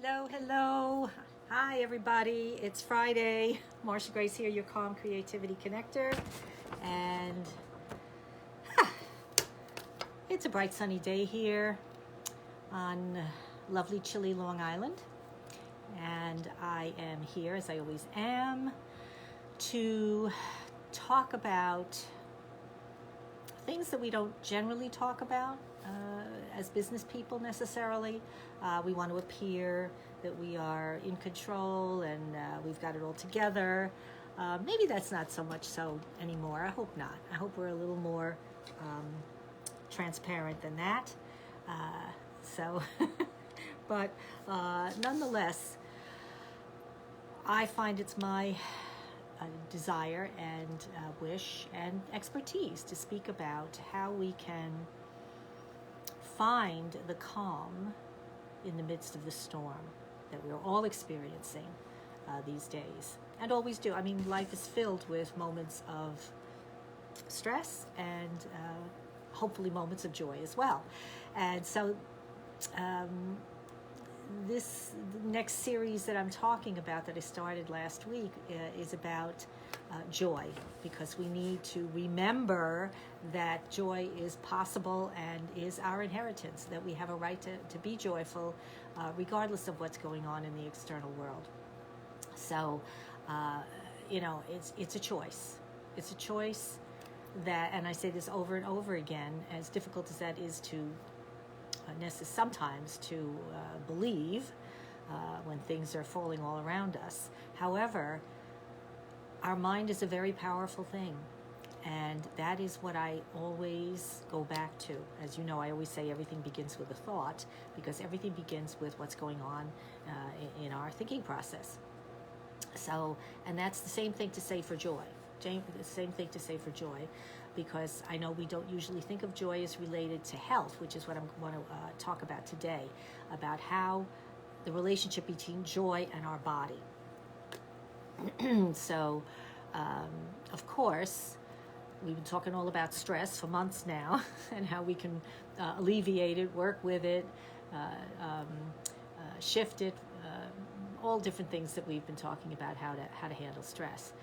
Hello, hello. Hi, everybody. It's Friday. Marsha Grace here, your Calm Creativity Connector. And it's a bright sunny day here on lovely, chilly Long Island. And I am here, as I always am, to talk about things that we don't generally talk about as business people necessarily. We want to appear that we are in control and we've got it all together. Maybe that's not so much so anymore. I hope not. I hope we're a little more transparent than that. But nonetheless, I find it's my desire and wish and expertise to speak about how we can find the calm in the midst of the storm that we're all experiencing these days and always do. I mean, life is filled with moments of stress and hopefully moments of joy as well. And so this next series that I'm talking about that I started last week is about joy, because we need to remember that joy is possible and is our inheritance, that we have a right to be joyful regardless of what's going on in the external world. So, it's a choice. It's a choice that, and I say this over and over again, as difficult as that is to sometimes to believe when things are falling all around us. However, our mind is a very powerful thing, and that is what I always go back to. As you know, I always say everything begins with a thought, because everything begins with what's going on in our thinking process. So, and that's the same thing to say for joy. The same thing to say for joy, because I know we don't usually think of joy as related to health, which is what I want to talk about today, about how the relationship between joy and our body. So, of course, we've been talking all about stress for months now and how we can alleviate it, work with it, shift it, all different things that we've been talking about how to handle stress.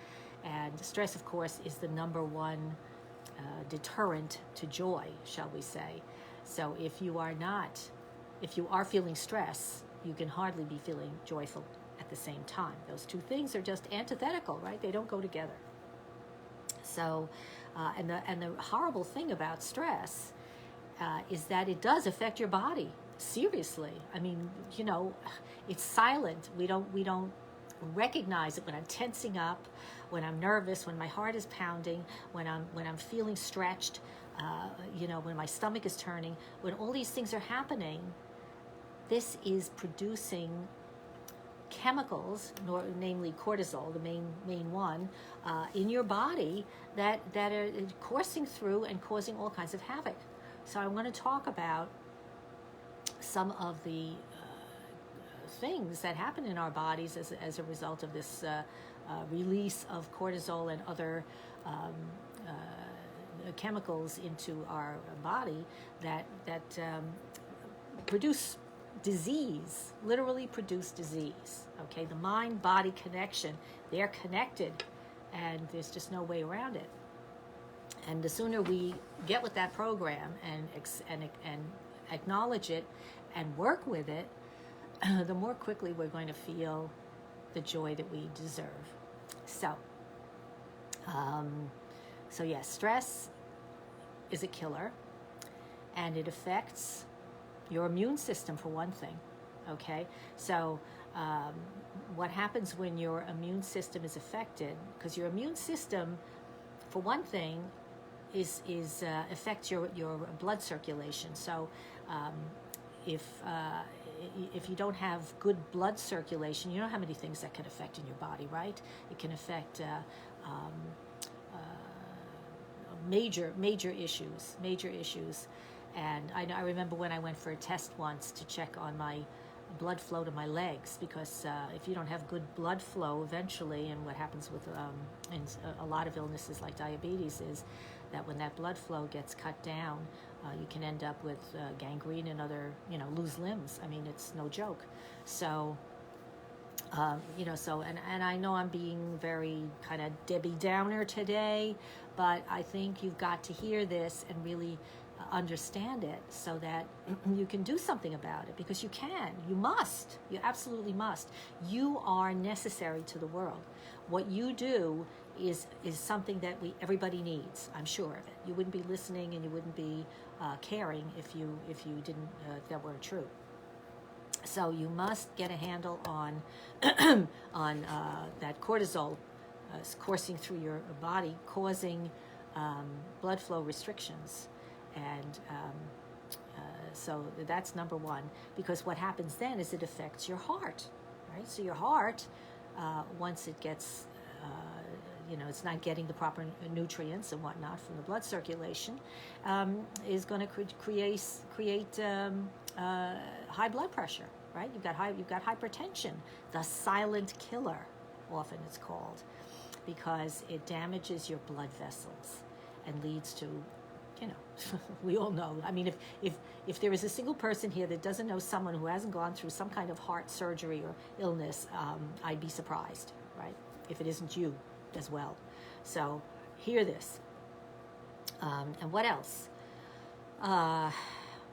And stress, of course, is the number one deterrent to joy, shall we say. So if you are feeling stress, you can hardly be feeling joyful at the same time. Those two things are just antithetical, right? They don't go together. So, and the horrible thing about stress is that it does affect your body seriously. I mean, it's silent. We don't recognize it when I'm tensing up, when I'm nervous, when my heart is pounding, when I'm feeling stretched, when my stomach is turning, when all these things are happening. This is producing chemicals, namely cortisol, the main one, in your body that are coursing through and causing all kinds of havoc. So I want to talk about some of the things that happen in our bodies as a result of this release of cortisol and other chemicals into our body that produce disease, literally produce disease. Okay, the mind-body connection, they're connected, and there's just no way around it. And the sooner we get with that program and acknowledge it and work with it, the more quickly we're going to feel the joy that we deserve. So yes, stress is a killer, and it affects your immune system, for one thing. Okay, so what happens when your immune system is affected? Because your immune system, for one thing, is affects your blood circulation. So if you don't have good blood circulation, you know how many things that can affect in your body, right? It can affect major issues. And I remember when I went for a test once to check on my blood flow to my legs, because if you don't have good blood flow eventually, and what happens with a lot of illnesses like diabetes is that when that blood flow gets cut down, You can end up with gangrene and other, lose limbs. I mean, it's no joke. So, and I know I'm being very kind of Debbie Downer today, but I think you've got to hear this and really understand it so that you can do something about it, because you can, you must, you absolutely must. You are necessary to the world. What you do is something that everybody needs. I'm sure of it. You wouldn't be listening and you wouldn't be caring if you didn't if that weren't true. So you must get a handle on that cortisol coursing through your body, causing blood flow restrictions, and so that's number one. Because what happens then is it affects your heart, right? So your heart, once it gets it's not getting the proper nutrients and whatnot from the blood circulation, is going to create high blood pressure, right? You've got hypertension, the silent killer, often it's called, because it damages your blood vessels and leads to, we all know. I mean, if there is a single person here that doesn't know someone who hasn't gone through some kind of heart surgery or illness, I'd be surprised, right? If it isn't you as well. So hear this. And what else?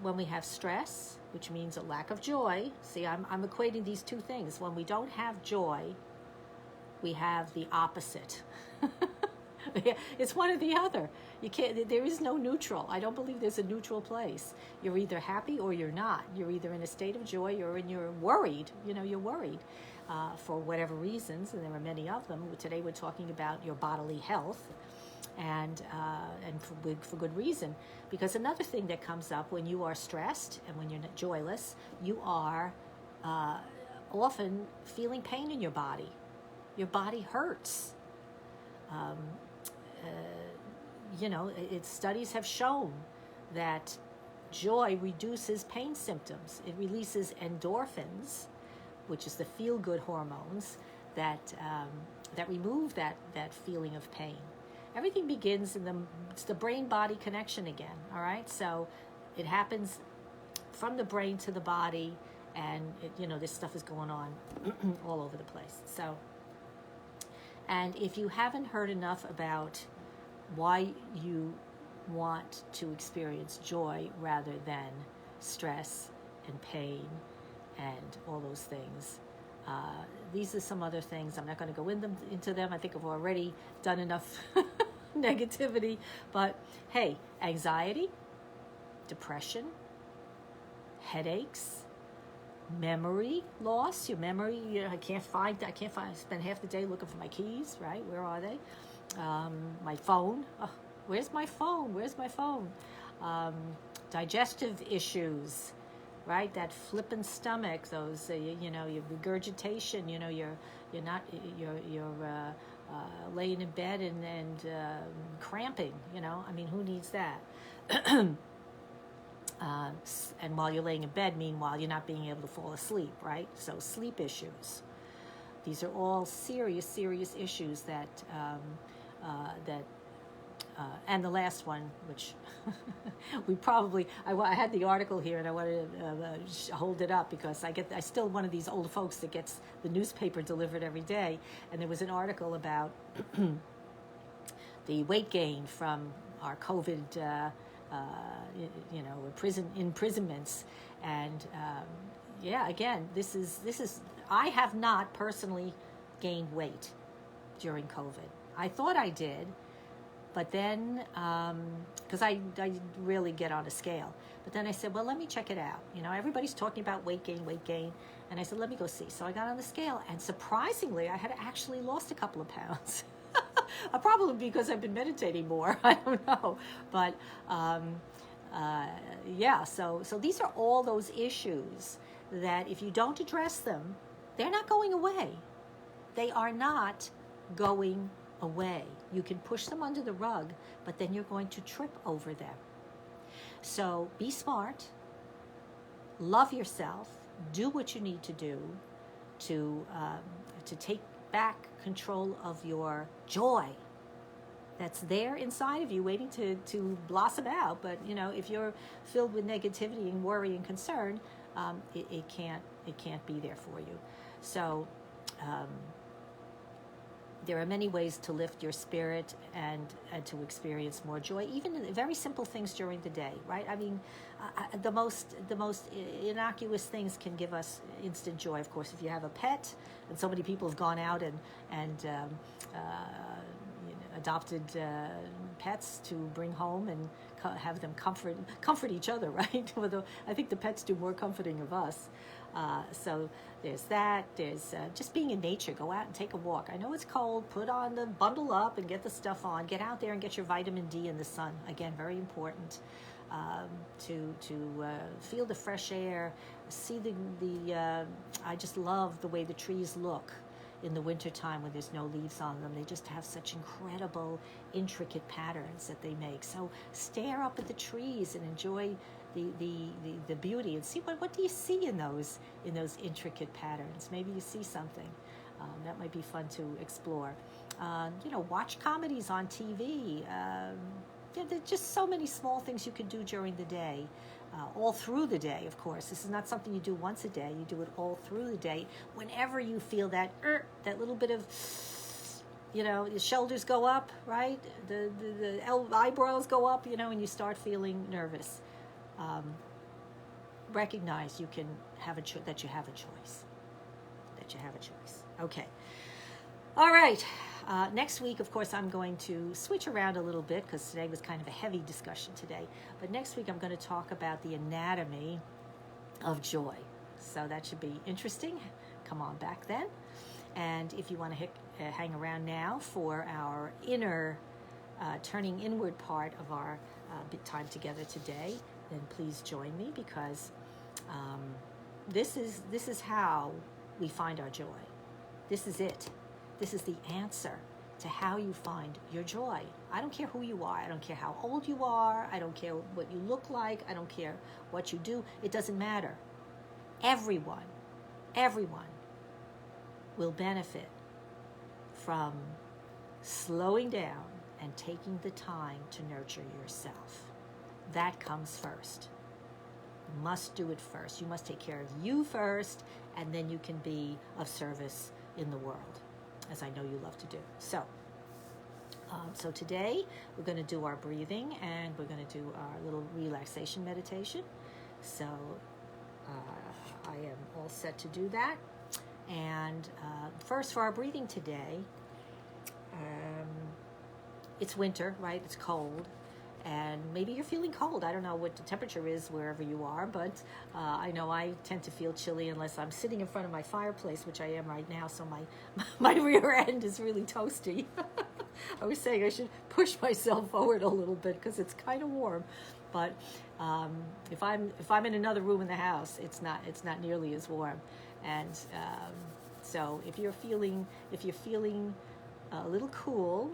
When we have stress, which means a lack of joy, see, I'm equating these two things. When we don't have joy, we have the opposite. It's one or the other. You can't. There is no neutral. I don't believe there's a neutral place. You're either happy or you're not. You're either in a state of joy or you're worried. You're worried for whatever reasons, and there are many of them. Today we're talking about your bodily health, and for good reason. Because another thing that comes up when you are stressed and when you're joyless, you are often feeling pain in your body. Your body hurts. Studies have shown that joy reduces pain symptoms. It releases endorphins, which is the feel-good hormones that remove that feeling of pain. Everything begins it's the brain-body connection again. All right, so it happens from the brain to the body, and this stuff is going on all over the place. So. And if you haven't heard enough about why you want to experience joy rather than stress and pain and all those things, these are some other things. I'm not going to go into them. I think I've already done enough negativity. But hey, anxiety, depression, headaches, memory loss. Your memory, I can't find. I spend half the day looking for my keys, right? Where are they? My phone. Oh, where's my phone? Digestive issues, right? That flippin' stomach, those, your regurgitation, you're laying in bed and cramping, I mean, who needs that? And while you're laying in bed, meanwhile, you're not being able to fall asleep, right? So sleep issues. These are all serious issues that and the last one, which I had the article here and I wanted to hold it up because I still one of these old folks that gets the newspaper delivered every day, and there was an article about the weight gain from our COVID imprisonments, and again, this is I have not personally gained weight during COVID. I thought I did, but then because I really get on a scale, but then I said, well, let me check it out. Everybody's talking about weight gain, and I said, let me go see. So I got on the scale, and surprisingly, I had actually lost a couple of pounds. Probably because I've been meditating more. I don't know, but So these are all those issues that if you don't address them, they're not going away. They are not going away. You can push them under the rug, but then you're going to trip over them. So be smart, love yourself, do what you need to do to take back control of your joy. that's there inside of you waiting to blossom out. But if you're filled with negativity and worry and concern, it can't be there for you. So um, there are many ways to lift your spirit and to experience more joy, even in very simple things during the day, right? I mean, the most innocuous things can give us instant joy. Of course, if you have a pet, and so many people have gone out and adopted pets to bring home and have them comfort each other, right? Although I think the pets do more comforting of us. So there's that. There's just being in nature. Go out and take a walk. I know it's cold. Bundle up and get the stuff on. Get out there and get your vitamin D in the sun. Again, very important to feel the fresh air. See I just love the way the trees look in the wintertime when there's no leaves on them. They just have such incredible, intricate patterns that they make. So stare up at the trees and enjoy the beauty, and see what do you see in those intricate patterns. Maybe you see something that might be fun to explore. Watch comedies on TV. There's just so many small things you can do during the day. All through the day, of course. This is not something you do once a day. You do it all through the day. Whenever you feel that little bit of, your shoulders go up, right? The eyebrows go up, and you start feeling nervous. Recognize you can have that you have a choice. That you have a choice. Okay. All right. Next week, of course, I'm going to switch around a little bit because today was kind of a heavy discussion today. But next week, I'm going to talk about the anatomy of joy. So that should be interesting. Come on back then. And if you want to hang around now for our inner, turning inward part of our time together today, then please join me, because this is how we find our joy. This is it. This is the answer to how you find your joy. I don't care who you are. I don't care how old you are. I don't care what you look like. I don't care what you do. It doesn't matter. Everyone will benefit from slowing down and taking the time to nurture yourself. That comes first. You must do it first. You must take care of you first, and then you can be of service in the world, as I know you love to do. So today we're going to do our breathing, and we're going to do our little relaxation meditation. So I am all set to do that. And first, for our breathing today, it's winter, right? It's cold. And maybe you're feeling cold. I don't know what the temperature is wherever you are, but I know I tend to feel chilly unless I'm sitting in front of my fireplace, which I am right now, so my rear end is really toasty. I was saying I should push myself forward a little bit because it's kind of warm. But if I'm in another room in the house, it's not nearly as warm. And so if you're feeling a little cool,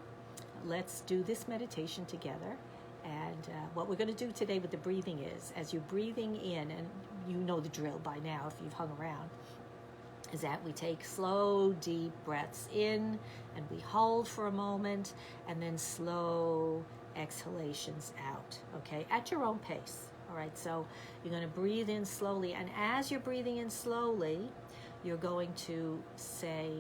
let's do this meditation together. And what we're going to do today with the breathing is, as you're breathing in, and you know the drill by now if you've hung around, is that we take slow, deep breaths in, and we hold for a moment, and then slow exhalations out, okay, at your own pace. All right, so you're going to breathe in slowly, and as you're breathing in slowly, you're going to say,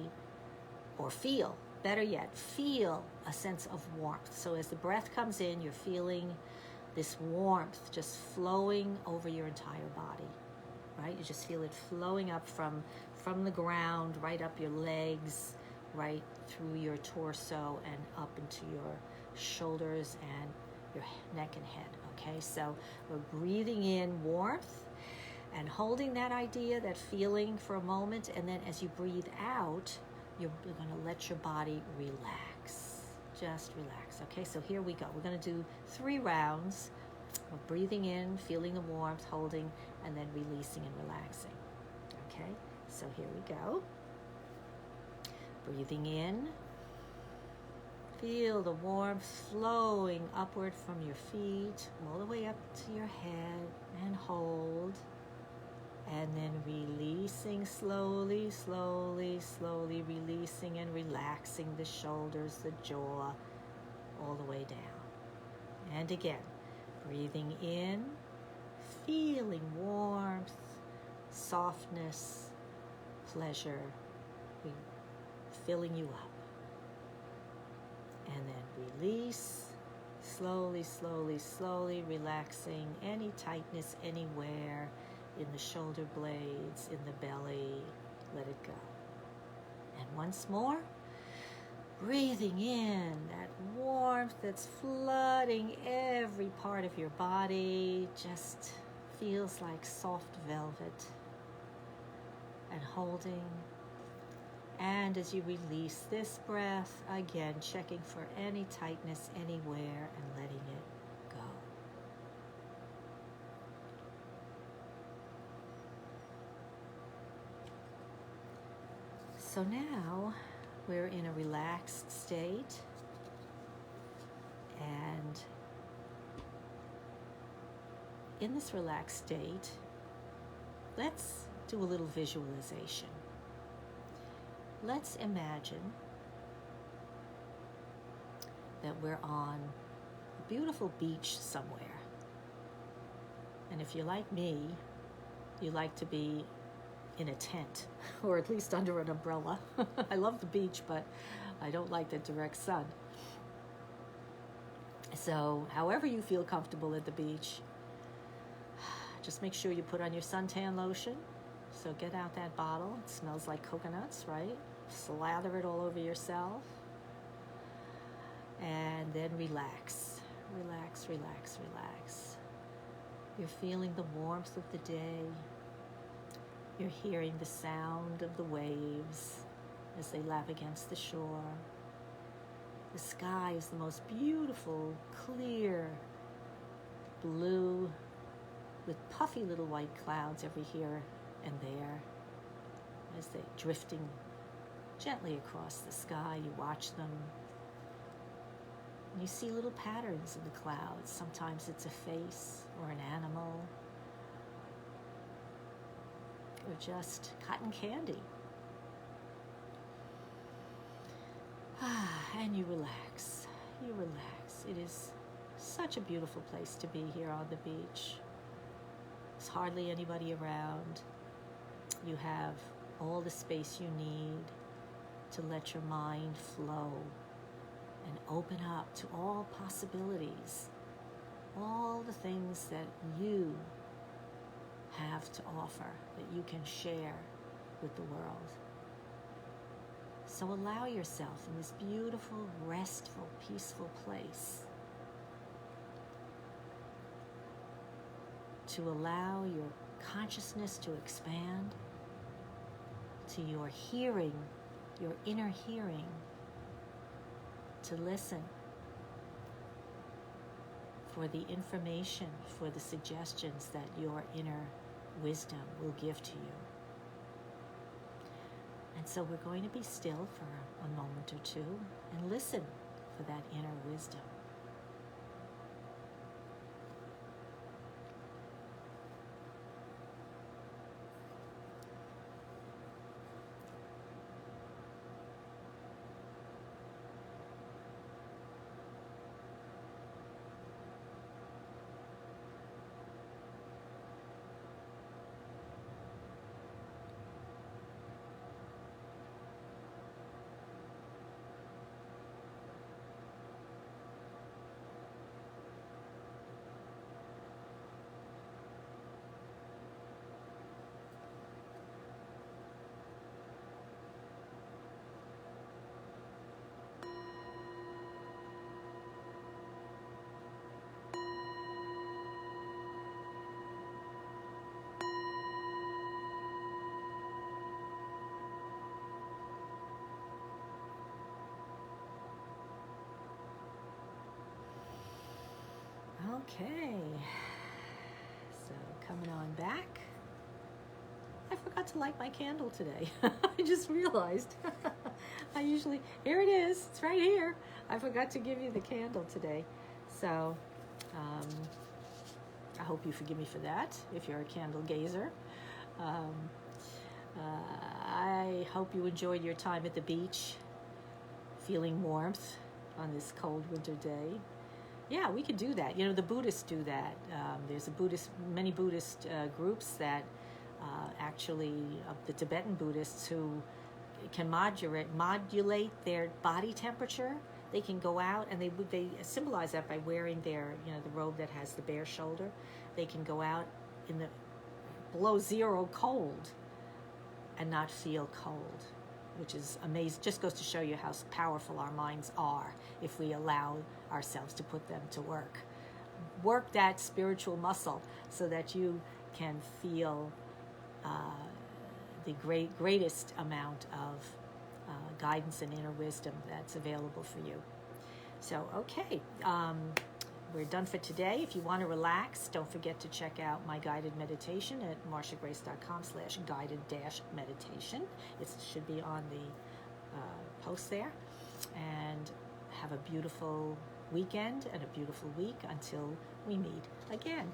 or feel, better yet, feel a sense of warmth. So as the breath comes in, you're feeling this warmth just flowing over your entire body, right? You just feel it flowing up from the ground, right up your legs, right through your torso and up into your shoulders and your neck and head, okay? So we're breathing in warmth and holding that idea, that feeling for a moment, and then as you breathe out, you're going to let your body relax. Just relax, okay? So here we go. We're going to do 3 rounds. We're breathing in, feeling the warmth, holding, and then releasing and relaxing, okay? So here we go. Breathing in. Feel the warmth flowing upward from your feet, all the way up to your head, and hold. And then releasing slowly, slowly, slowly, releasing and relaxing the shoulders, the jaw, all the way down. And again, breathing in, feeling warmth, softness, pleasure, filling you up. And then release, slowly, slowly, slowly relaxing any tightness anywhere in the shoulder blades, in the belly. Let it go. And once more, breathing in that warmth that's flooding every part of your body, just feels like soft velvet. And holding. And as you release this breath, again, checking for any tightness anywhere and letting it go. So now we're in a relaxed state, and in this relaxed state, let's do a little visualization. Let's imagine that we're on a beautiful beach somewhere. And if you're like me, you like to be in a tent, or at least under an umbrella. I love the beach, but I don't like the direct sun. So however you feel comfortable at the beach, just make sure you put on your suntan lotion. So get out that bottle. It smells like coconuts, right? Slather it all over yourself. And then relax. Relax, relax, relax. You're feeling the warmth of the day. You're hearing the sound of the waves as they lap against the shore. The sky is the most beautiful, clear blue with puffy little white clouds every here and there as they're drifting gently across the sky. You watch them. And you see little patterns in the clouds. Sometimes it's a face or an animal or just cotton candy. And you relax. You relax. It is such a beautiful place to be here on the beach. There's hardly anybody around. You have all the space you need to let your mind flow and open up to all possibilities, all the things that you have to offer, that you can share with the world. So allow yourself in this beautiful, restful, peaceful place to allow your consciousness to expand, to your hearing, your inner hearing, to listen for the information, for the suggestions that your inner wisdom will give to you. And so we're going to be still for a moment or two and listen for that inner wisdom. Okay, so coming on back. I forgot to light my candle today. I just realized. I usually, here it is, it's right here. I forgot to give you the candle today. So I hope you forgive me for that if you're a candle gazer. I hope you enjoyed your time at the beach, feeling warmth on this cold winter day. Yeah, we could do that. The Buddhists do that. There's many Buddhist groups that actually, the Tibetan Buddhists who can modulate their body temperature. They can go out and they symbolize that by wearing their, the robe that has the bare shoulder. They can go out in the below zero cold and not feel cold, which is amazing. Just goes to show you how powerful our minds are if we allow ourselves to put them to work. Work that spiritual muscle so that you can feel the greatest amount of guidance and inner wisdom that's available for you. So, okay, we're done for today. If you want to relax, don't forget to check out my guided meditation at marshagrace.com/guided-meditation. It should be on the post there. And have a beautiful weekend and a beautiful week until we meet again.